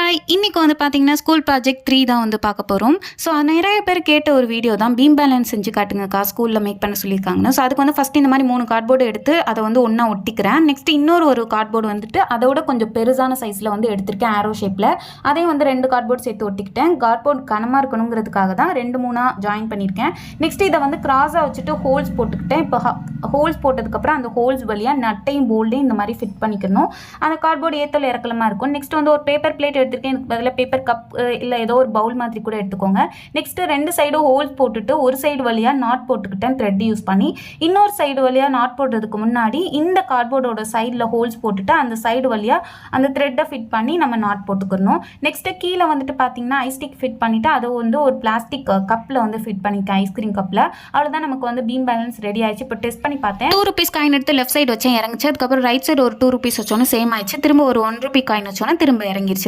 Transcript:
Hi, இன்னைக்கு வந்து பார்த்தீங்கன்னா ஸ்கூல் ப்ராஜெக்ட் 3 தான் வந்து பார்க்க போகிறோம். ஸோ நிறைய பேர் கேட்ட ஒரு வீடியோ தான், பீம் பேலன்ஸ் செஞ்சு காட்டுங்கக்கா ஸ்கூலில் மேக் பண்ண சொல்லியிருக்காங்கன்னு. ஸோ அதுக்கு வந்து ஃபஸ்ட் இந்த மாதிரி 3 கார்ட்போர்டு எடுத்து அதை வந்து ஒன்றா ஒட்டிக்கிறேன். நெக்ஸ்ட் ஒரு கார்ட்போர்டு வந்துட்டு அதோட கொஞ்சம் பெருசான சைஸில் வந்து எடுத்திருக்கேன், ஆரோ ஷேப்பில். அதையும் வந்து 2 கார்ட்போர்டு சேர்த்து ஒட்டிக்கிட்டேன். கார்ட்போர்டு கனமாக இருக்கணுங்கிறதுக்காக தான் 2-3 ஜாயின் பண்ணியிருக்கேன். நெக்ஸ்ட் இதை வந்து கிராஸாக வச்சுட்டு ஹோல்ஸ் போட்டுக்கிட்டேன். இப்போ ஹோல்ஸ் போட்டதுக்கப்புறம் அந்த ஹோல்ஸ் வழியாக நட்டையும் போல்டையும் இந்த மாதிரி ஃபிட் பண்ணிக்கணும். அந்த கார்ட்போர்டு ஏத்தல் இறக்கலமாக இருக்கும். நெக்ஸ்ட் வந்து ஒரு பேப்பர் பிளேட் எடுத்துருக்கேன். இதுக்கு பதிலாக பேப்பர் கப் இல்லை ஏதோ ஒரு பவுல் மாதிரி கூட எடுத்துக்கோங்க. நெக்ஸ்ட் 2 சைடும் ஹோல்ஸ் போட்டுட்டு ஒரு சைடு வழியாக நாட் போட்டுக்கிட்டேன் த்ரெட் யூஸ் பண்ணி. இன்னொரு சைடு வழியாக நாட் போடுறதுக்கு முன்னாடி இந்த கார்ட்போர்டோட சைடில் ஹோல்ஸ் போட்டுட்டு அந்த சைடு வழியாக அந்த த்ரெட்டை ஃபிட் பண்ணி நம்ம நாட் போட்டுக்கணும். நெக்ஸ்ட் கீழே வந்துட்டு பார்த்தீங்கன்னா ஐஸ்டிக் ஃபிட் பண்ணிவிட்டு அதை வந்து ஒரு பிளாஸ்டிக் கப்பில் வந்து ஃபிட் பண்ணிட்டேன், ஐஸ்கிரீம் கப்பில். அவ்வளோதான், நமக்கு வந்து பீம் பேலன்ஸ் ரெடி ஆயிடுச்சு. இப்போ டெஸ்ட் பண்ணி பார்த்தேன். 2 rupees காயின் எடுத்து லெஃப்ட் சைடு வச்சேன், இறங்கிச்சு. அதுக்கப்புறம் ரைட் சைடு ஒரு 2 rupees வச்சோன்னே சேம் ஆயிடுச்சு. திரும்ப ஒரு 1 rupee காயின் வச்சோன்னா திரும்ப இறங்கிருச்சு.